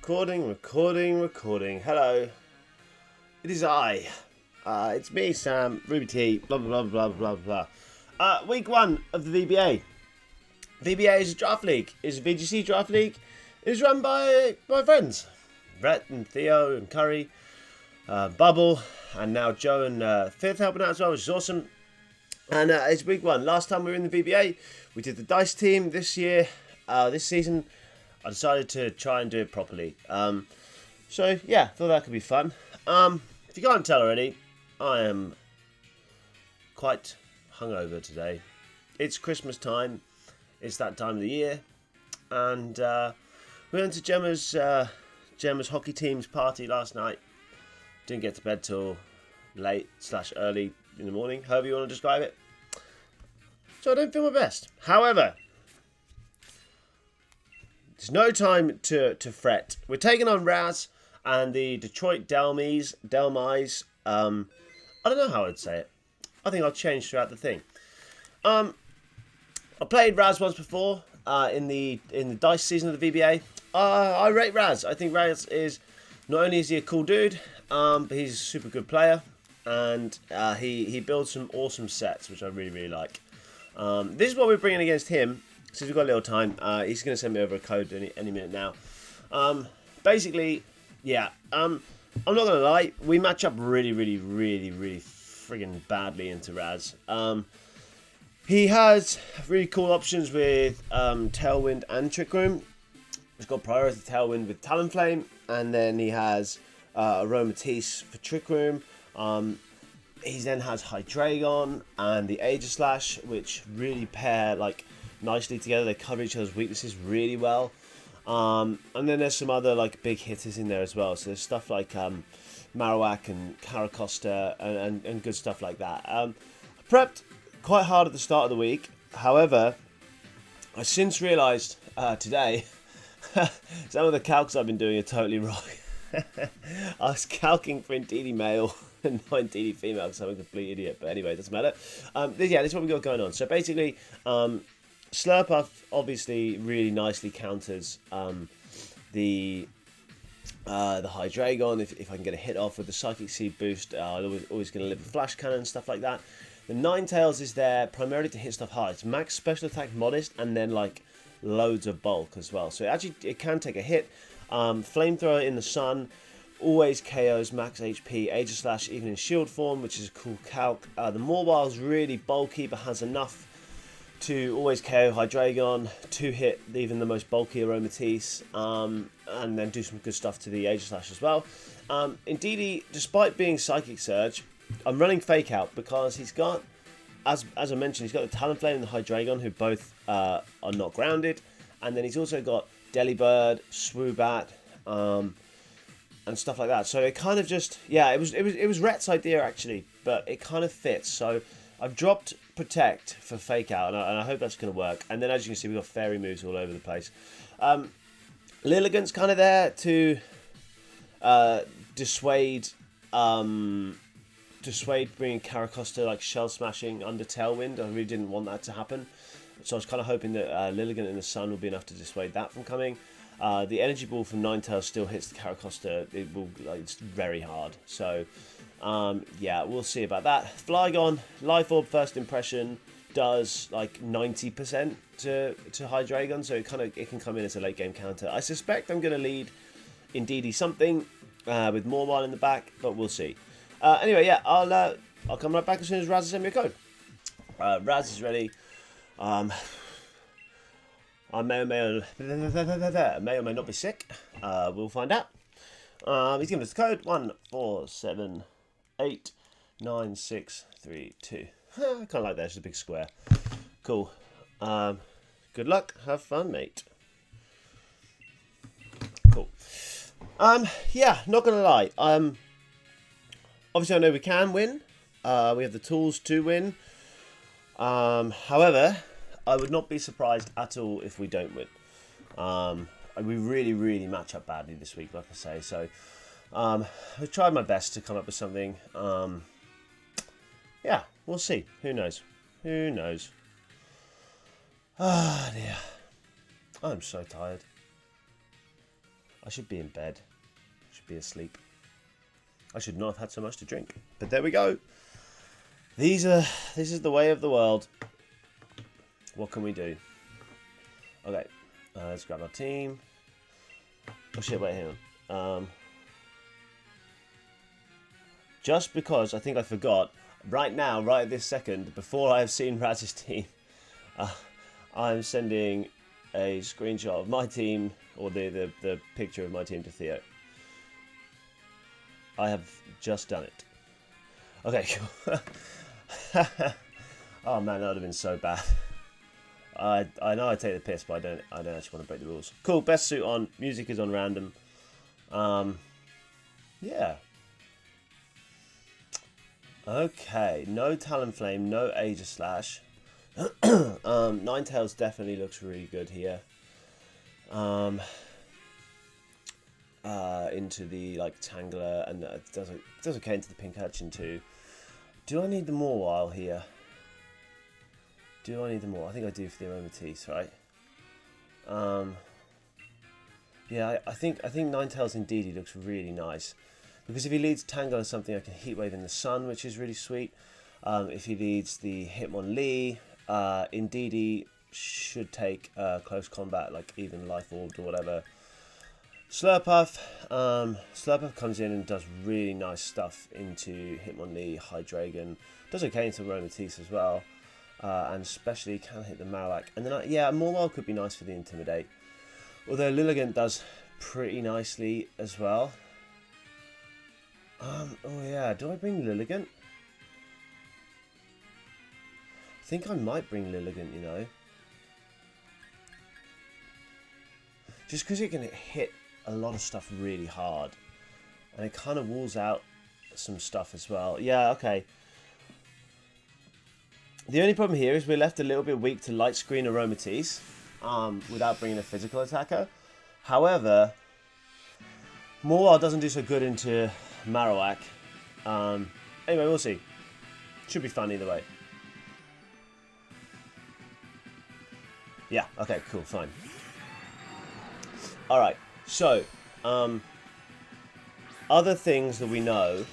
Recording. Hello. It is I. It's me, Sam, Ruby T, blah, blah, blah, blah, blah, blah. Week 1 of the VBA. VBA is a draft league. It's a VGC draft league. It's run by my friends. Brett and Theo and Curry, Bubble, and now Joe and Fifth helping out as well, which is awesome. And it's week 1. Last time we were in the VBA, we did the dice team. This season, I decided to try and do it properly. So yeah, thought that could be fun. If you can't tell already, I am quite hungover today. It's Christmas time. It's that time of the year, and we went to Gemma's hockey team's party last night. Didn't get to bed till late/early in the morning, however you want to describe it. So I don't feel my best. However, there's no time to fret. We're taking on Razz and the Detroit Dhelmise. I don't know how I'd say it. I think I'll change throughout the thing. I played Razz once before in the dice season of the VBA. I rate Razz. I think Razz is, not only is he a cool dude, but he's a super good player, and he builds some awesome sets, which I really like. This is what we're bringing against him. Since we've got a little time, he's going to send me over a code any minute now. Basically, yeah, I'm not going to lie, we match up really friggin' badly into Razz. He has really cool options with Tailwind and Trick Room. He's got Priority Tailwind with Talonflame, and then he has Aromatisse for Trick Room. He then has Hydreigon and the Aegislash, which really pair like nicely together. They cover each other's weaknesses really well. And then there's some other like big hitters in there as well. So there's stuff like Marowak and Caracosta and good stuff like that. I prepped quite hard at the start of the week. However, I since realised today some of the calcs I've been doing are totally wrong. I was calcing for Indeedee male and not Indeedee female because I'm a complete idiot. But anyway, it doesn't matter. This is what we got going on. So basically, Slurpuff obviously really nicely counters the Hydreigon. If I can get a hit off with the Psychic Seed boost, I'm always going to live with Flash Cannon and stuff like that. The Ninetales is there primarily to hit stuff hard. It's max special attack modest and then like loads of bulk as well. So it can take a hit. Flamethrower in the sun always KOs max HP, Aegislash even in shield form, which is a cool calc. The Morwile's really bulky but has enough to always KO Hydreigon, to hit even the most bulky Aromatisse, and then do some good stuff to the Aegislash as well. Indeedee, despite being Psychic Surge, I'm running Fake Out because he's got, as I mentioned, he's got the Talonflame and the Hydreigon, who both are not grounded, and then he's also got Delibird, Swoobat, and stuff like that. So it kind of just, yeah, it was Rhett's idea actually, but it kind of fits. So I've dropped Protect for Fake Out, and I hope that's going to work. And then as you can see, we've got fairy moves all over the place. Lilligant's kind of there to dissuade bringing Caracosta like Shell Smashing under Tailwind. I really didn't want that to happen. So I was kind of hoping that Lilligant in the sun will be enough to dissuade that from coming. The Energy Ball from Ninetales still hits the Caracosta. It's very hard. So yeah, we'll see about that. Flygon, Life Orb First Impression does like 90% to Hydreigon, so it can come in as a late game counter. I suspect I'm going to lead Indeedee something with Mormile in the back, but we'll see. Anyway, yeah, I'll come right back as soon as Razz sends me a code. Razz is ready. I may or may not be sick. We'll find out. He's given us the code 1478963 I kind of like that. It's a big square. Cool. Good luck. Have fun, mate. Cool. Yeah, not gonna lie. Obviously I know we can win. We have the tools to win. However, I would not be surprised at all if we don't win. We really match up badly this week, like I say. So I tried my best to come up with something. Yeah, we'll see. Who knows? Ah, dear. I'm so tired. I should be in bed. I should be asleep. I should not have had so much to drink. But there we go. This is the way of the world. What can we do? Okay, let's grab our team. Oh shit, wait, hang on. Just because I think I forgot, right now, right at this second, before I have seen Razz's team, I'm sending a screenshot of my team, or the picture of my team to Theo. I have just done it. Okay, cool. Oh man, that would have been so bad. I know I take the piss, but I don't actually want to break the rules. Cool, best suit on. Music is on random. Yeah. Okay, no Talonflame, no Aegislash. Ninetales definitely looks really good here. Into the like Tangler, and it does okay into the Pink Urchin too. Do I need the Mawile here? Do I need the Mawile? I think I do for the Aromatisse, right? Yeah, I think Ninetales indeed he looks really nice. Because if he leads Tangle or something, I can Heatwave in the Sun, which is really sweet. If he leads the Hitmonlee, Indeedee should take close combat, like even Life Orbed or whatever. Slurpuff. Slurpuff comes in and does really nice stuff into Hitmonlee, Hydreigon. Does okay into Aromatisse as well. And especially can hit the Marowak. And then, yeah, Mawile could be nice for the Intimidate. Although Lilligant does pretty nicely as well. Oh yeah, do I bring Lilligant? I think I might bring Lilligant, you know. Just because it can hit a lot of stuff really hard. And it kind of walls out some stuff as well. Yeah, okay. The only problem here is we're left a little bit weak to Light Screen Aromatisse without bringing a physical attacker. However, Mawile doesn't do so good into Marowak. Anyway, we'll see. Should be fun either way. Yeah, okay, cool, fine. Alright, so, other things that we know.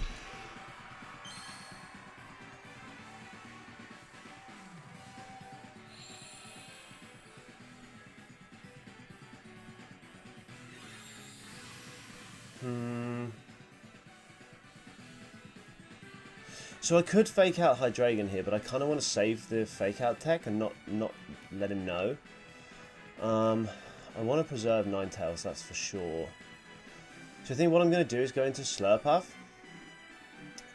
So I could fake out Hydreigon here, but I kind of want to save the fake out tech and not let him know. I want to preserve Ninetales, that's for sure. So I think what I'm going to do is go into Slurpuff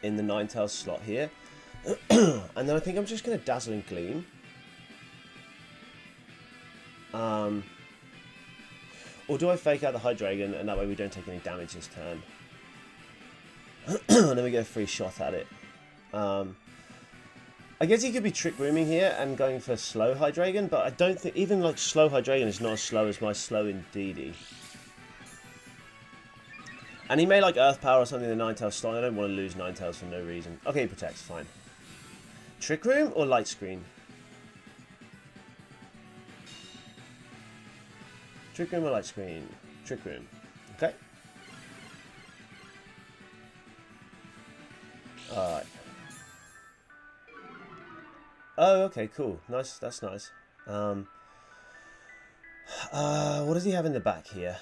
in the Ninetales slot here. And then I think I'm just going to Dazzling Gleam. Or do I fake out the Hydreigon and that way we don't take any damage this turn? And then we get a free shot at it. I guess he could be Trick Rooming here and going for slow Hydreigon, but I don't think, even like slow Hydreigon is not as slow as my slow Indeedee. And he may like Earth Power or something in the Ninetales slot. I don't want to lose Ninetales for no reason. Okay, he protects, fine. Trick Room or Light Screen? Trick Room or Light Screen? Trick Room. Okay. Alright. Oh, okay, cool. Nice, that's nice. What does he have in the back here?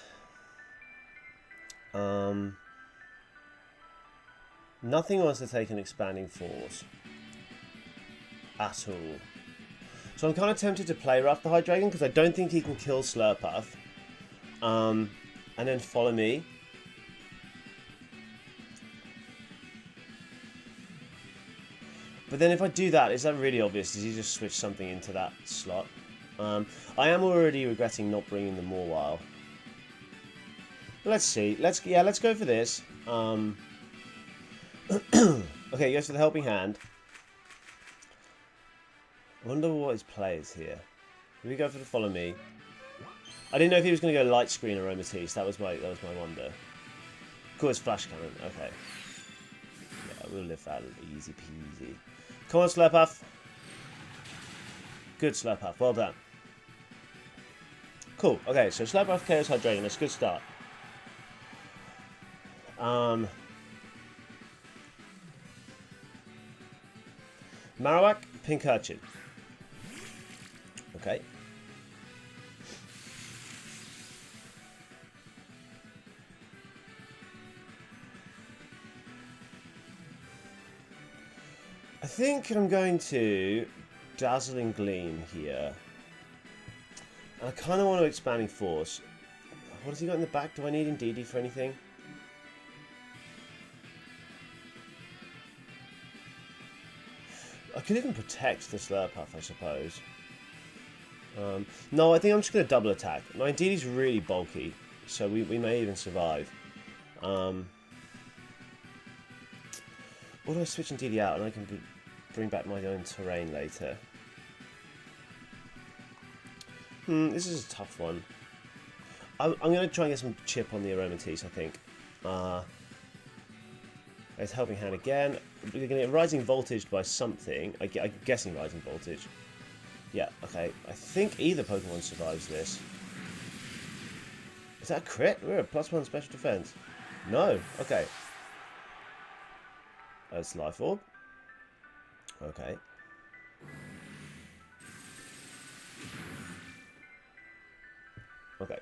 Nothing wants to take an Expanding Force. At all. So I'm kind of tempted to play Rough the Hydreigon because I don't think he can kill Slurpuff. And then follow me. But then if I do that, is that really obvious? Does he just switch something into that slot? I am already regretting not bringing the Mawile. Let's see. Let's go for this. Okay, he goes for the Helping Hand. I wonder what his play is here. Did we go for the Follow Me? I didn't know if he was going to go Light Screen or Aromatisse. That was my wonder. Cool, it's Flash Cannon. Okay. Yeah, we'll live that easy peasy. Come on, Slurpuff. Good Slurpuff. Well done. Cool. Okay, so Slurpuff KOs Hydreigon. That's a good start. Marowak, Pink Urchin. Okay. I think I'm going to Dazzling Gleam here. And I kind of want to Expanding Force. What has he got in the back? Do I need Indeedee for anything? I could even protect the Slurpuff, I suppose. No, I think I'm just going to double attack. My Indeedee's really bulky, so we may even survive. Or do I switch Indeedee out and I can bring back my own terrain later? This is a tough one. I'm going to try and get some chip on the Aromatisse, I think. It's Helping Hand again. We're going to get Rising Voltage by something. I'm guessing Rising Voltage. Yeah, okay. I think either Pokemon survives this. Is that a crit? We're a +1 special defense. No. Okay. That's Life Orb. Okay. Okay.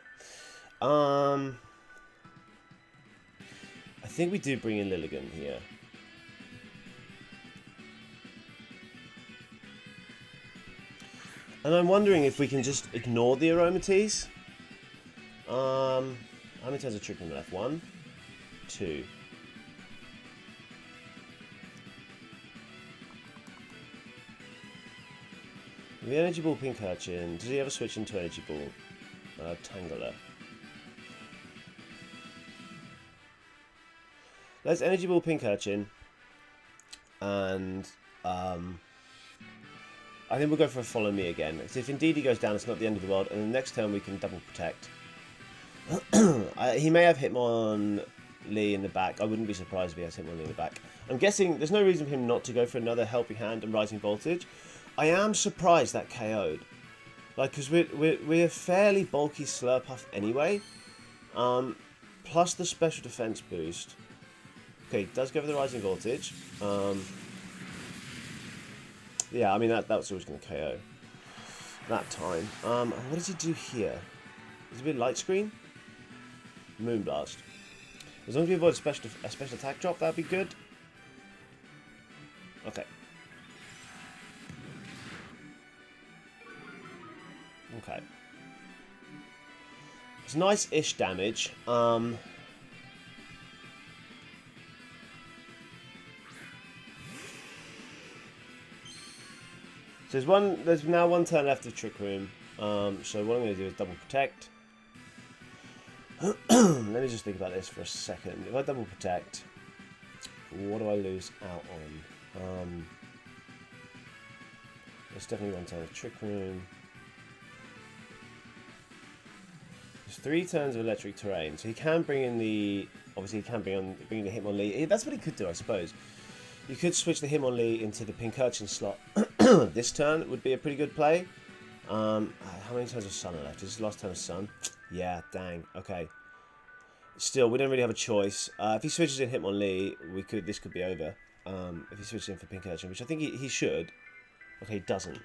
I think we do bring in Lilligant here. And I'm wondering if we can just ignore the Aromatisse. How many turns of Trick Room left? 1, 2. The Energy Ball Pink Urchin. Does he ever switch into Energy Ball? Tangler. Let's Energy Ball Pink Urchin. And I think we'll go for a Follow Me again. Because if indeed he goes down, it's not the end of the world. And the next turn we can double protect. He may have Hitmonlee in the back. I wouldn't be surprised if he has Hitmonlee in the back. I'm guessing there's no reason for him not to go for another Helping Hand and Rising Voltage. I am surprised that KO'd. Like, because we're fairly bulky Slurpuff anyway. Plus the special defense boost. Okay, does go for the Rising Voltage. Yeah, I mean, that was always going to KO. That time. And what does he do here? Is it a bit Light Screen? Moonblast. As long as we avoid a special attack drop, that'd be good. Okay. Okay. It's nice-ish damage. So there's now one turn left of Trick Room. So what I'm going to do is double protect. Let me just think about this for a second. If I double protect, what do I lose out on? There's definitely one turn of Trick Room. There's 3 turns of Electric Terrain, so he can bring in the. Obviously, he can bring in the Hitmonlee. That's what he could do, I suppose. You could switch the Hitmonlee into the Pink Urchin slot. This turn would be a pretty good play. How many turns of Sun are left? Is this the last turn of Sun? Yeah, dang. Okay. Still, we don't really have a choice. If he switches in Hitmonlee, this could be over. If he switches in for Pink Urchin, which I think he should. Okay, he doesn't.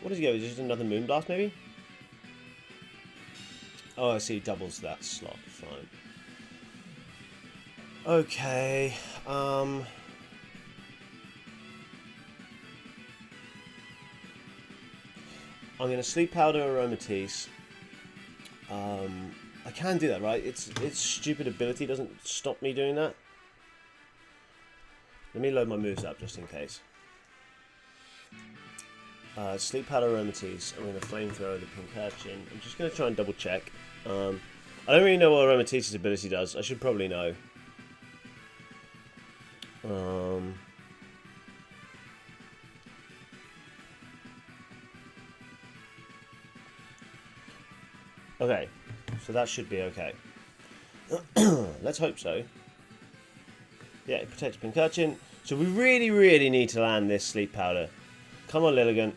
What does he go? Is just another Moonblast, maybe? Oh, I see. He doubles that slot. Fine. Okay. I'm going to Sleep Powder Aromatisse. I can do that, right? Its stupid ability doesn't stop me doing that. Let me load my moves up just in case. Sleep Powder Aromatisse. I'm going to Flamethrower the Pink Urchin. I'm just going to try and double check. I don't really know what Aromatisse's ability does. I should probably know. Okay, so that should be okay. Let's hope so. Yeah, it protects Pink Urchin. So we really, really need to land this sleep powder. Come on, Lilligant.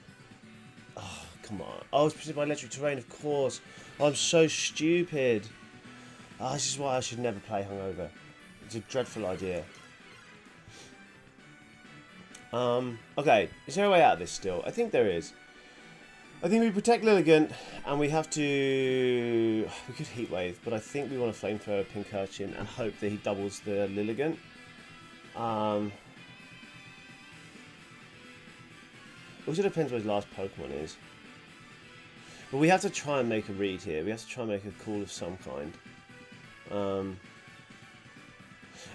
Oh, come on. Oh, it's preceded by electric terrain, of course. Oh, I'm so stupid. Oh, this is why I should never play hungover. It's a dreadful idea. Okay. Is there a way out of this still? I think there is. I think we protect Lilligant, and we have to... We could Heat Wave, but I think we want to Flamethrower Pincurchin and hope that he doubles the Lilligant. It also depends what his last Pokemon is. But we have to try and make a read here. We have to try and make a call of some kind.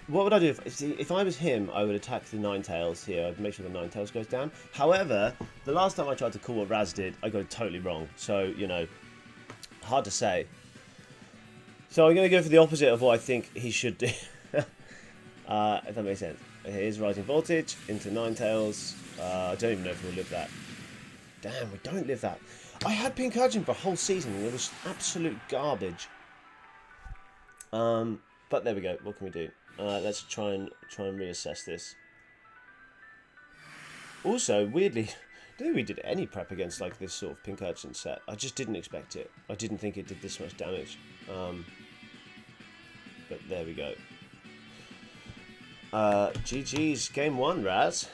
What would I do if I was him? I would attack the Ninetales here. I'd make sure the Ninetales goes down. However, the last time I tried to call what Razz did, I got it totally wrong. So, you know, hard to say. So I'm going to go for the opposite of what I think he should do. If that makes sense. Here's Rising Voltage into Ninetales. I don't even know if we'll live that. Damn, we don't live that. I had Pincurchin for a whole season and it was absolute garbage. But there we go. What can we do? Let's try and reassess this. Also, weirdly, I don't think we did any prep against like this sort of Pincurchin set. I just didn't expect it. I didn't think it did this much damage. But there we go. GG's game 1, Razz.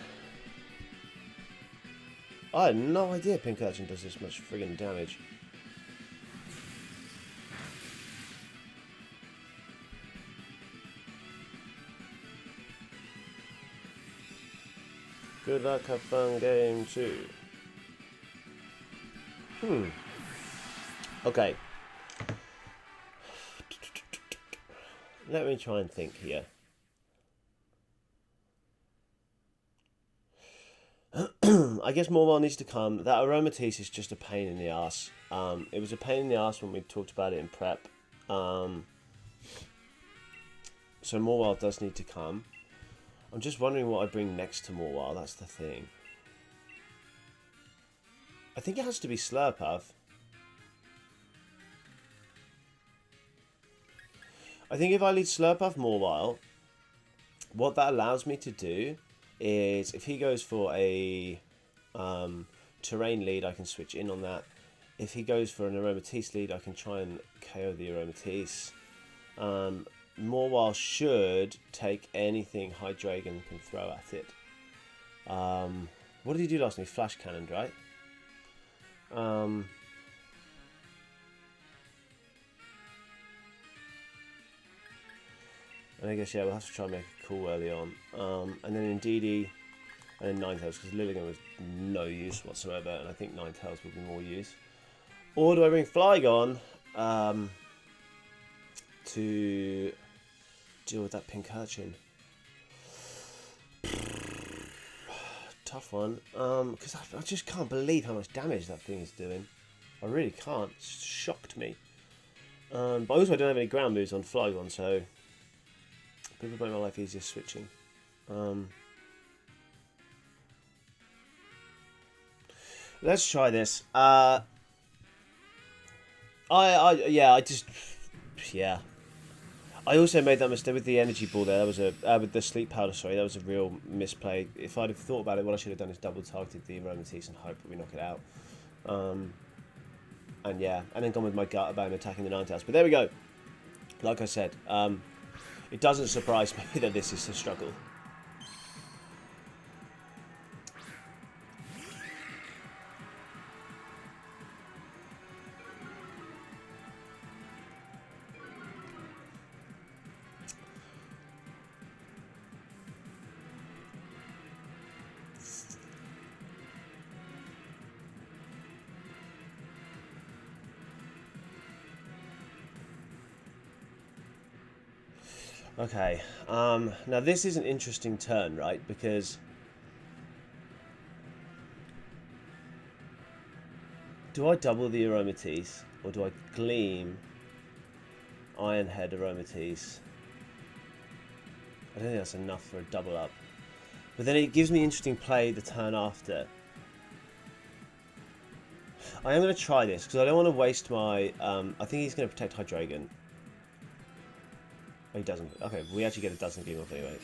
I had no idea Pincurchin does this much friggin' damage. Good luck, have fun, game 2. Okay. Let me try and think here. I guess Mormon needs to come. That Aromatisse is just a pain in the ass. It was a pain in the ass when we talked about it in prep. So Morwild does need to come. I'm just wondering what I bring next to Morwild. That's the thing. I think it has to be Slurpuff. I think if I lead Slurpuff Morwild, what that allows me to do is if he goes for a terrain lead, I can switch in on that. If he goes for an Aromatisse lead, I can try and KO the Aromatisse. Morwild should take anything Hydreigon can throw at it. What did he do last time? He Flash Cannoned, right? And I guess, yeah, we'll have to try and make a call early on. And then in DD, and then Ninetales, because Lilligant was no use whatsoever, and I think Ninetales will be more use. Or do I bring Flygon to deal with that Pincurchin? Tough one, because I just can't believe how much damage that thing is doing. I really can't. It's shocked me. But also I don't have any ground moves on Flygon, so people make my life easier switching. Let's try this. I also made that mistake with the energy ball there. That was a with the sleep powder. Sorry, that was a real misplay. If I'd have thought about it, what I should have done is double targeted the Aromatisse and hope that we knock it out. And yeah, and then gone with my gut about him attacking the Ninetales. But there we go. Like I said, it doesn't surprise me that this is a struggle. Okay, now this is an interesting turn, right? Because do I double the Aromatisse or do I Gleam Iron Head Aromatisse? I don't think that's enough for a double up. But then it gives me interesting play the turn after. I am going to try this because I don't want to waste my... I think he's going to protect Hydreigon. Oh, he doesn't. Okay, we actually get a dozen game off anyway.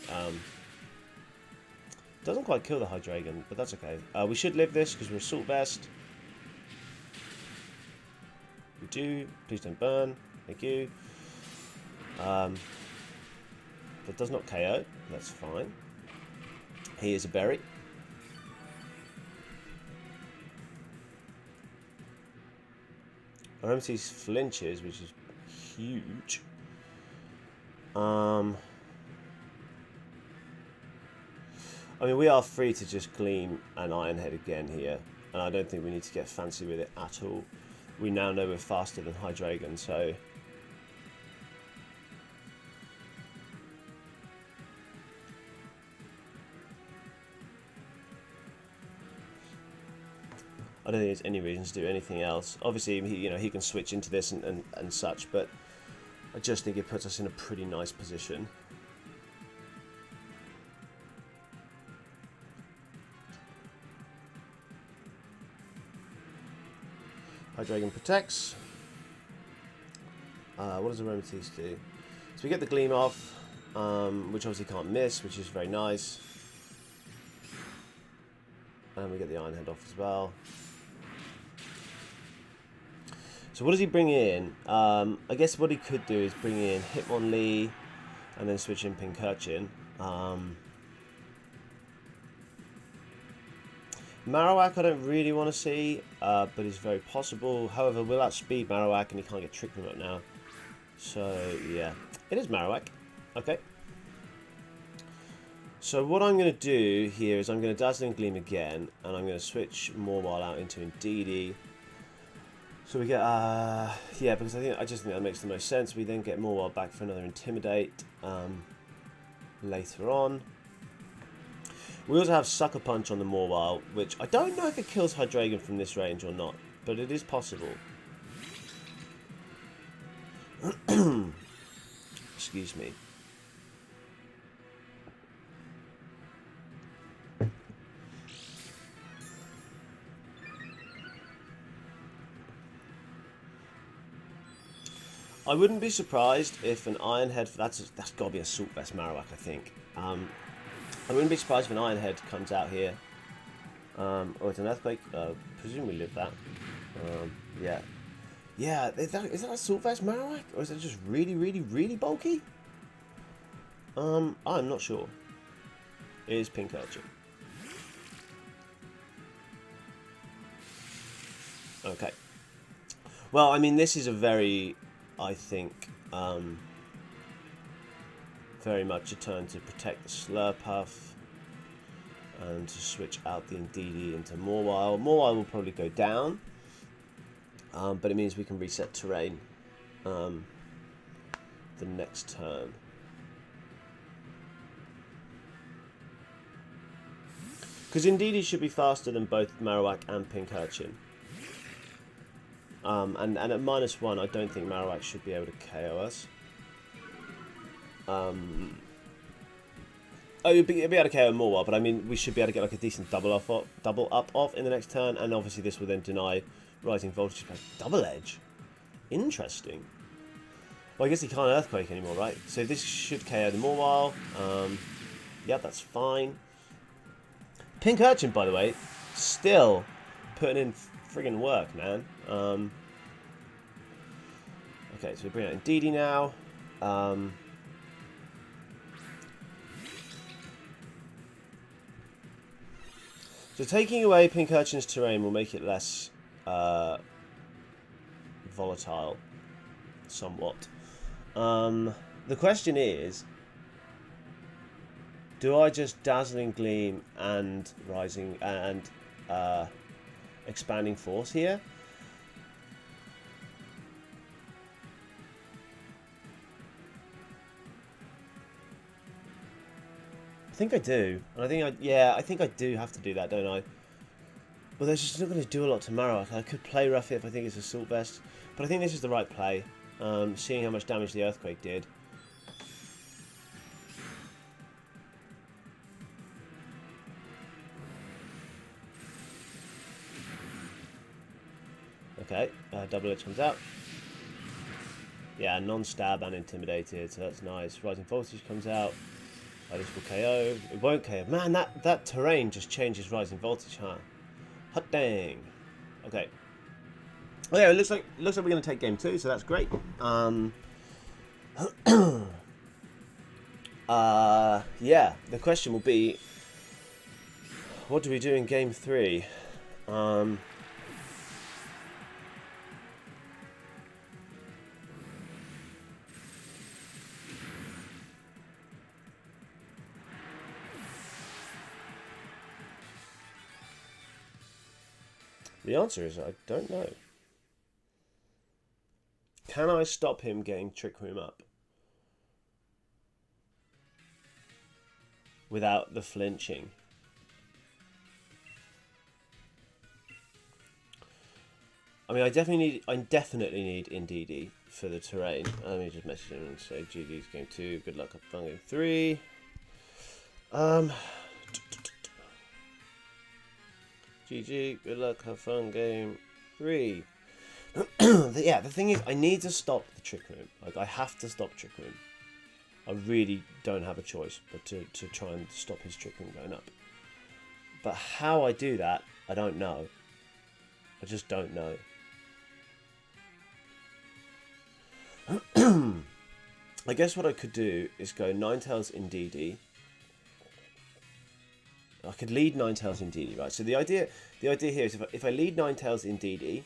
Doesn't quite kill the Hydreigon, but that's okay. We should live this because we're Assault Vest. We do. Please don't burn. Thank you. That does not KO. That's fine. He is a berry. Ramses flinches, which is huge. I mean, we are free to just Gleam an Ironhead again here, and I don't think we need to get fancy with it at all. We now know we're faster than Hydreigon, so... I don't think there's any reason to do anything else. Obviously, he can switch into this and such, but I just think it puts us in a pretty nice position. Hydreigon protects. What does the Ramses do? So we get the Gleam off, which obviously can't miss, which is very nice. And we get the Ironhead off as well. So what does he bring in? I guess what he could do is bring in Hitmonlee and then switch in Pincurchin. Marowak I don't really want to see, but it's very possible. However, we'll outspeed Marowak and he can't get Trick Room up now. So, yeah. It is Marowak. Okay. So what I'm going to do here is I'm going to Dazzling Gleam again, and I'm going to switch Mawile out into Indeedee. So we get, yeah, because I just think that makes the most sense. We then get Mawile back for another Intimidate later on. We also have Sucker Punch on the Mawile, which I don't know if it kills Hydreigon from this range or not, but it is possible. Excuse me. I wouldn't be surprised if an Ironhead, that's got to be a Assault Vest Marowak, I think. I wouldn't be surprised if an Ironhead comes out here. Or it's an Earthquake. Presume we live that. Yeah. Yeah, is that Assault Vest Marowak? Or is it just really, really, really bulky? I'm not sure. It is Pincurchin. Okay. Well, I mean, this is a very... I think very much a turn to protect the Slurpuff and to switch out the Indeedee into Mawile. Mawile will probably go down, but it means we can reset terrain the next turn. Because Indeedee should be faster than both Marowak and Pincurchin. And at -1, I don't think Marowak should be able to KO us. Oh, you'll be able to KO Mawile, but I mean, we should be able to get like a decent double up off in the next turn, and obviously this will then deny Rising Voltage. Double Edge? Interesting. Well, I guess he can't Earthquake anymore, right? So this should KO the Mawile. Yeah, that's fine. Pincurchin, by the way, still putting in friggin' work, man. Okay, so we bring out Indeedee now. So taking away Pincurchin's terrain will make it less volatile, somewhat. The question is, do I just Dazzling Gleam and Rising and Expanding Force here? I think I do. And I think I do have to do that, don't I? Well, that's just not going to do a lot to Marowak. I could play Rough it if I think it's Assault Vest, but I think this is the right play, seeing how much damage the Earthquake did. Okay, Double Edge comes out. Yeah, non-stab and intimidated, so that's nice. Rising Voltage comes out. This will KO. It won't KO. Man, that terrain just changes rising voltage, huh? Hot dang. Okay. Oh yeah, it looks like we're going to take game 2, so that's great. Yeah, the question will be, what do we do in game 3? The answer is I don't know. Can I stop him getting Trick Room up without the flinching? I mean, I definitely need Indeedee for the terrain. Let me just message him and say, GG's game 2. Good luck on game 3. GG. Good luck. Have fun. Game 3. Yeah, the thing is, I need to stop the Trick Room. Like, I have to stop Trick Room. I really don't have a choice but to try and stop his Trick Room going up. But how I do that, I don't know. I just don't know. I guess what I could do is go Ninetales Indeedee. I could lead Ninetales Indeedee, right? So the idea here is if I lead Ninetales Indeedee,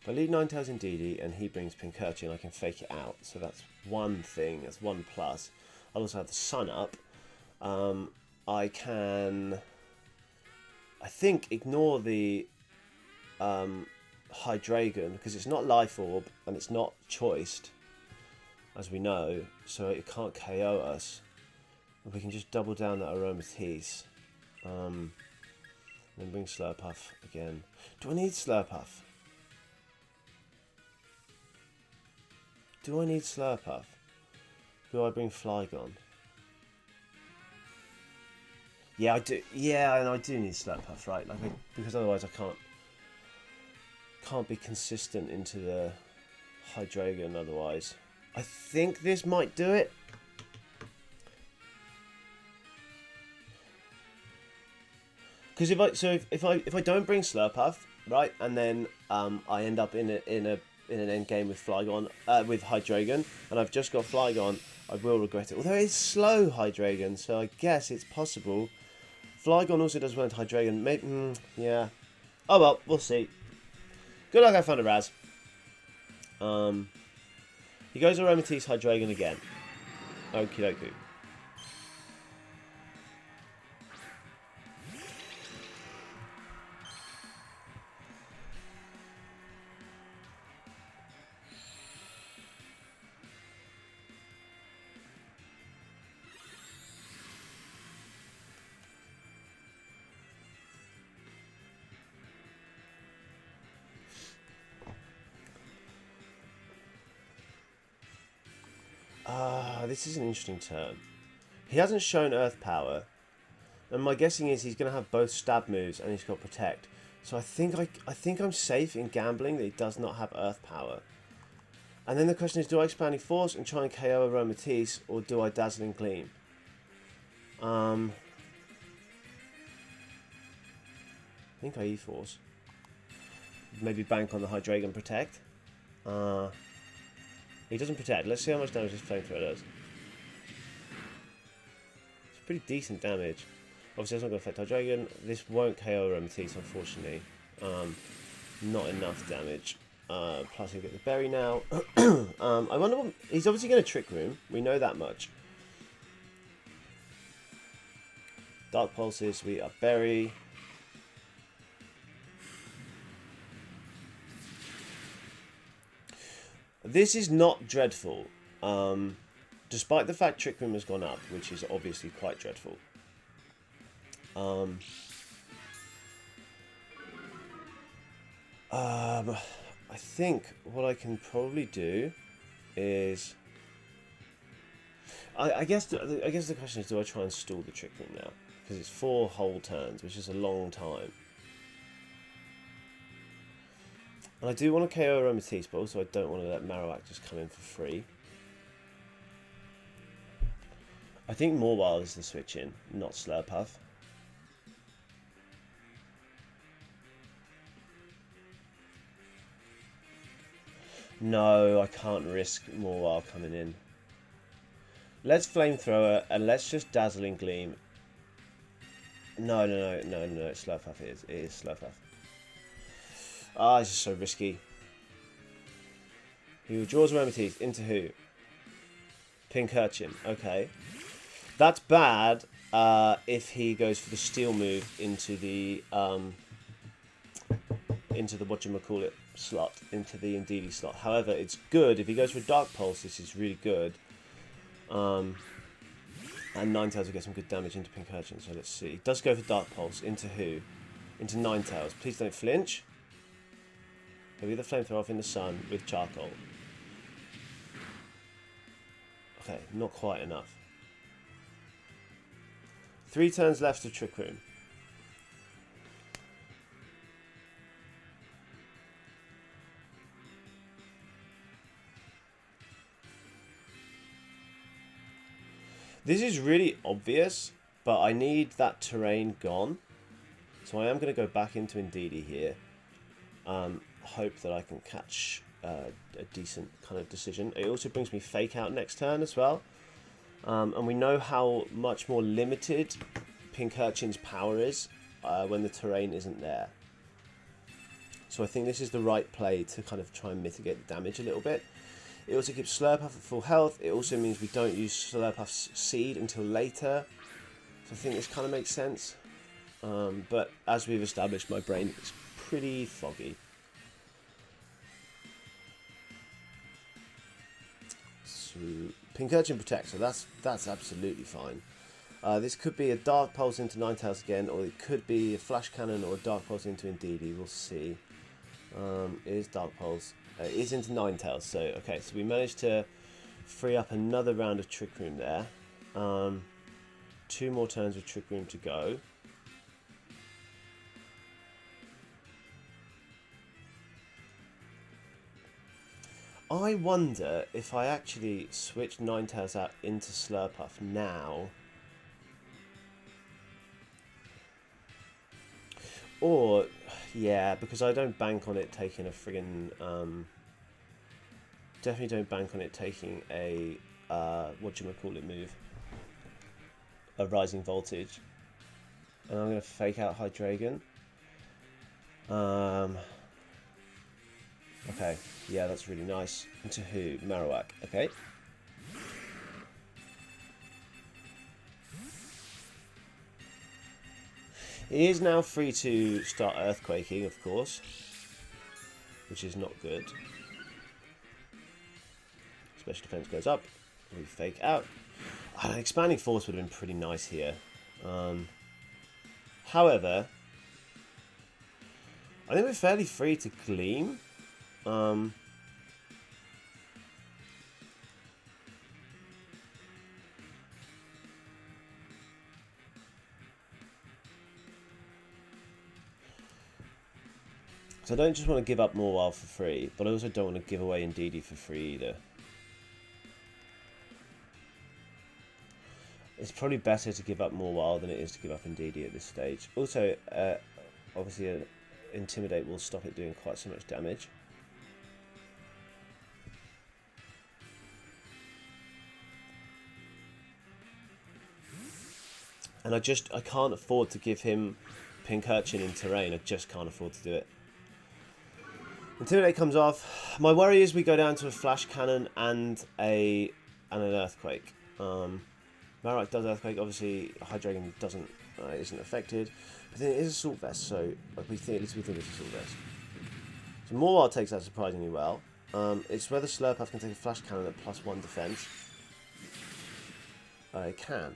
if I lead Ninetales Indeedee and he brings Pincurchin, I can fake it out. So that's one thing. That's 1+. I'll also have the Sun up. I can, I think, ignore the Hydreigon because it's not Life Orb and it's not choiced, as we know, so it can't KO us. And we can just double down that Aromatisse. Then bring Slurpuff again. Do I need Slurpuff? Do I need Slurpuff? Do I bring Flygon? Yeah, I do. Yeah, and I do need Slurpuff, right? Like, because otherwise I can't be consistent into the Hydreigon. Otherwise, I think this might do it. Because if I don't bring Slurpuff, right, and then I end up in an end game with Flygon, with Hydreigon, and I've just got Flygon, I will regret it. Although it's slow Hydreigon, so I guess it's possible. Flygon also does well into Hydreigon. Maybe, yeah. Oh well, we'll see. Good luck, I found a Razz. He goes Aromatisse Hydreigon again. Okie dokie. This is an interesting turn. He hasn't shown Earth Power, and my guessing is he's going to have both stab moves and he's got Protect. So I think I'm safe in gambling that he does not have Earth Power. And then the question is, do I Expanding Force and try and KO Aromatisse, or do I Dazzling Gleam? I think I E-Force. Maybe bank on the Hydreigon Protect. He doesn't Protect. Let's see how much damage his Flamethrower does. It's pretty decent damage. Obviously, that's not going to affect Hydreigon. This won't KO Aromatisse, unfortunately. Not enough damage. Plus, he'll get the Berry now. I wonder what... He's obviously going to Trick Room. We know that much. Dark Pulses, we are Berry. This is not dreadful, despite the fact Trick Room has gone up, which is obviously quite dreadful. I think what I can probably do is, I guess the question is, do I try and stall the Trick Room now? Because it's 4 whole turns, which is a long time. And I do want to KO Aromatisse, but also I don't want to let Marowak just come in for free. I think Morwile is the switch in, not Slurpuff. No, I can't risk Morwile coming in. Let's Flamethrower and let's just Dazzling Gleam. No, it's Slurpuff. It is Slurpuff. Ah, it's just so risky. He withdraws Teeth into who? Pincurchin. Okay. That's bad if he goes for the Steel move into the whatchamacallit slot, into the Indeedee slot. However, it's good if he goes for Dark Pulse. This is really good. And Ninetales will get some good damage into Pincurchin. So let's see. He does go for Dark Pulse into who? Into Ninetales. Please don't flinch. He'll either Flamethrower off in the sun with Charcoal. Okay, not quite enough. 3 turns left of Trick Room. This is really obvious, but I need that terrain gone. So I am going to go back into Indeedee here. Hope that I can catch a decent kind of decision. It also brings me Fake Out next turn as well. And we know how much more limited Pincurchin's power is when the terrain isn't there. So I think this is the right play to kind of try and mitigate the damage a little bit. It also keeps Slurpuff at full health. It also means we don't use Slurpuff's seed until later. So I think this kind of makes sense. But as we've established, my brain is pretty foggy. So Pincurchin protects, so that's absolutely fine. This could be a Dark Pulse into Ninetales again, or it could be a Flash Cannon or a Dark Pulse into Indeedee. We'll see. It is Dark Pulse. It is into Ninetales. So okay, so we managed to free up another round of Trick Room there. 2 more turns of Trick Room to go. I wonder if I actually switch Ninetales out into Slurpuff now. Or, yeah, because I don't bank on it taking a friggin'... definitely don't bank on it taking a... whatchamacallit move. A Rising Voltage. And I'm going to Fake Out Hydreigon. Okay, yeah, that's really nice. Into who? Marowak, okay. He is now free to start Earthquaking, of course, which is not good. Special defense goes up. We Fake Out. Expanding Force would have been pretty nice here. However, I think we're fairly free to Gleam. So I don't just want to give up Morwile for free, but I also don't want to give away Indeedee for free either. It's probably better to give up Morwile than it is to give up Indeedee at this stage. Also, obviously, Intimidate will stop it doing quite so much damage. And I can't afford to give him Pincurchin in terrain. I just can't afford to do it. Intimidate comes off. My worry is we go down to a Flash Cannon and an Earthquake. Marowak does Earthquake. Obviously, Hydreigon isn't affected. But then it is Assault Vest, so at least we think it's Assault Vest. So Morwile takes that surprisingly well. It's whether Slurpuff can take a Flash Cannon at +1 defense. It can.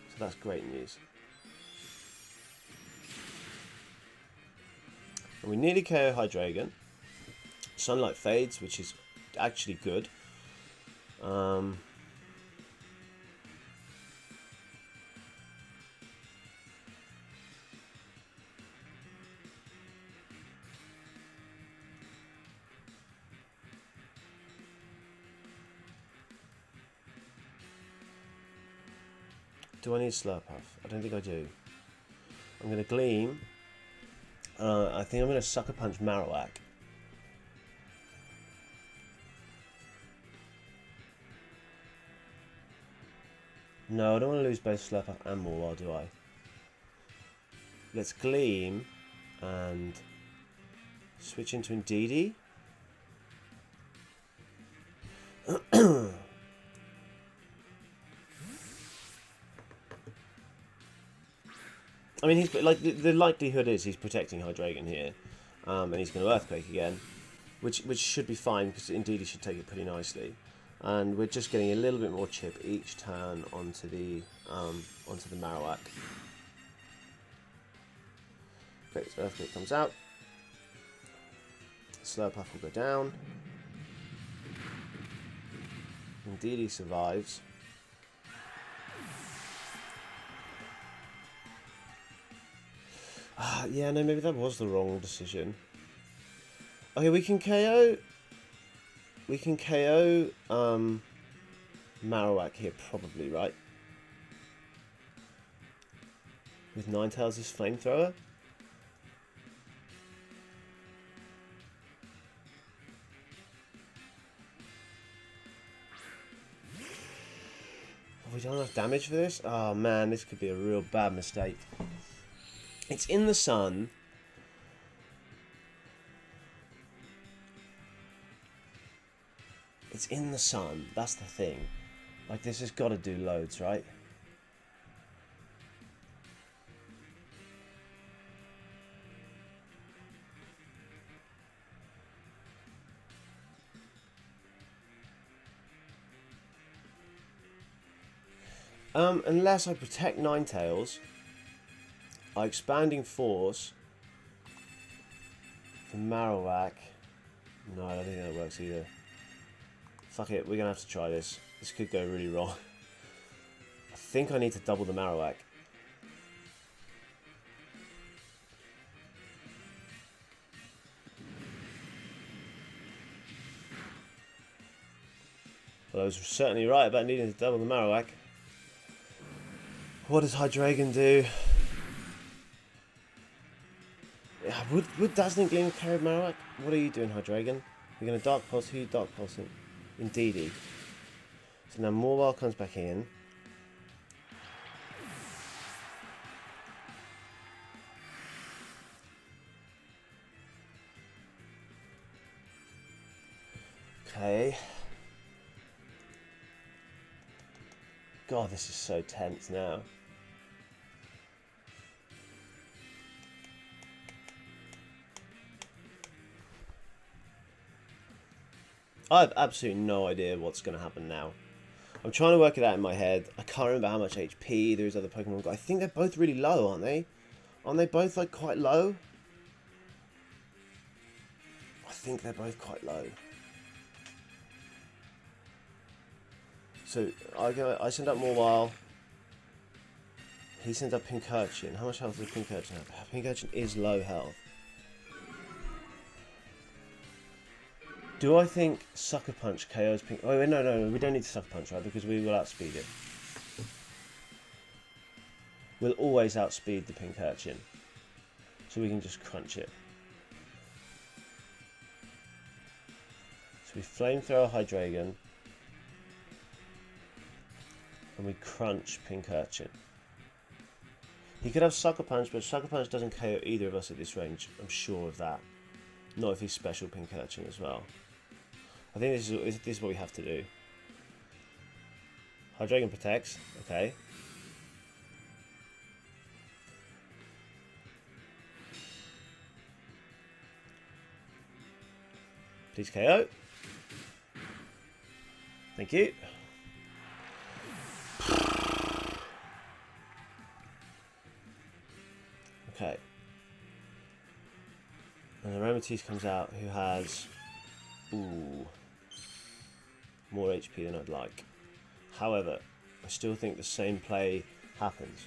So that's great news. And we nearly KO Hydreigon. Sunlight fades, which is actually good. Do I need Slurpuff? I don't think I do. I'm going to Gleam. I think I'm going to Sucker Punch Marowak. No, I don't want to lose both Slurpuff and Morwell, do I? Let's Gleam and switch into Indeedee. I mean, he's like the likelihood is he's protecting Hydreigon here, and he's going to Earthquake again, which should be fine because Indeedee should take it pretty nicely, and we're just getting a little bit more chip each turn onto the Marowak. Great, so Earthquake comes out. Slurpuff will go down. Indeedee survives. Yeah, no, maybe that was the wrong decision. Okay, we can KO. We can KO Marowak here, probably, right? With Ninetales' Flamethrower. Have we done enough damage for this? Oh man, this could be a real bad mistake. It's in the sun. It's in the sun. That's the thing. Like, this has got to do loads, right? Unless I protect Ninetales, I Expanding Force the Marowak. No, I don't think that works either. Fuck it, we're gonna have to try this. This could go really wrong. I think I need to double the Marowak. Well, I was certainly right about needing to double the Marowak. What does Hydreigon do? Yeah, would Dazzling Gleam carry Marowak? What are you doing, Hydreigon? You're going to Dark Pulse. Who are you Dark Pulsing? Indeedee. So now Morwell comes back in. Okay. God, this is so tense now. I have absolutely no idea what's going to happen now. I'm trying to work it out in my head. I can't remember how much HP those other Pokemon got. I think they're both really low, aren't they? Aren't they both like quite low? I think they're both quite low. So I send up Morwell. He sends up Pincurchin. How much health does Pincurchin have? Pincurchin is low health. Do I think Sucker Punch KOs Pink? Oh no, we don't need to Sucker Punch, right? Because we will outspeed it. We'll always outspeed the Pincurchin, so we can just crunch it. So we Flamethrower Hydreigon, and we crunch Pincurchin. He could have Sucker Punch, but Sucker Punch doesn't KO either of us at this range. I'm sure of that. Not if he's special Pincurchin as well. I think this is what we have to do. Hydreigon protects. Okay. Please KO. Thank you. Okay. And Aromatisse comes out, who has more HP than I'd like. However, I still think the same play happens.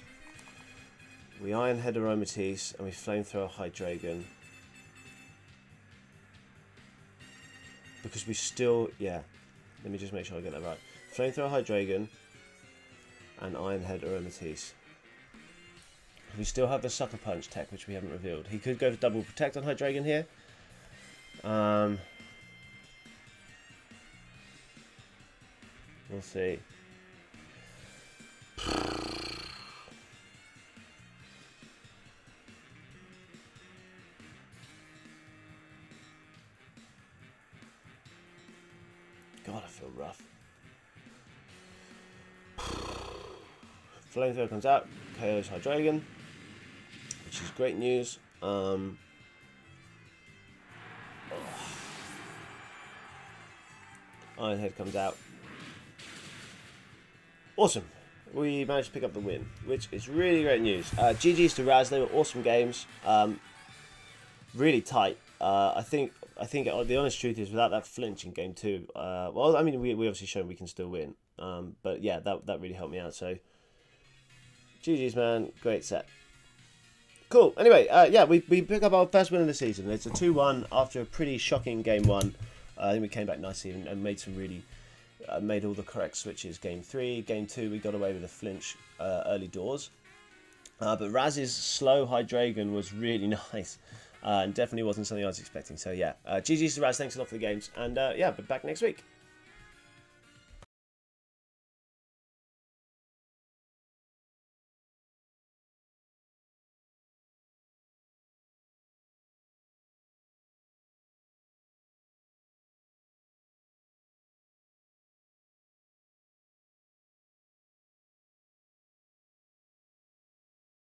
We Iron Head Aromatisse and we Flamethrower Hydreigon. Because we still, yeah, let me just make sure I get that right. Flamethrower Hydreigon, and Ironhead or Amethyst. We still have the Sucker Punch tech, which we haven't revealed. He could go for double protect on Hydreigon here. We'll see. God, I feel rough. Flamethrower comes out, KO's Hydreigon, which is great news. Ironhead comes out. Awesome. We managed to pick up the win, which is really great news. GG's to Razz. They were awesome games. Really tight. I think the honest truth is, without that flinch in game 2, well, I mean, we obviously showed we can still win. But yeah, that really helped me out. So GG's, man. Great set. Cool. Anyway, yeah, we pick up our first win of the season. It's a 2-1 after a pretty shocking game 1. I think we came back nicely and made some really, made all the correct switches. Game 3, game 2, we got away with a flinch early doors. But Razz's slow Hydreigon was really nice. And definitely wasn't something I was expecting. So yeah, GG's to Razz. Thanks a lot for the games. And yeah, but back next week.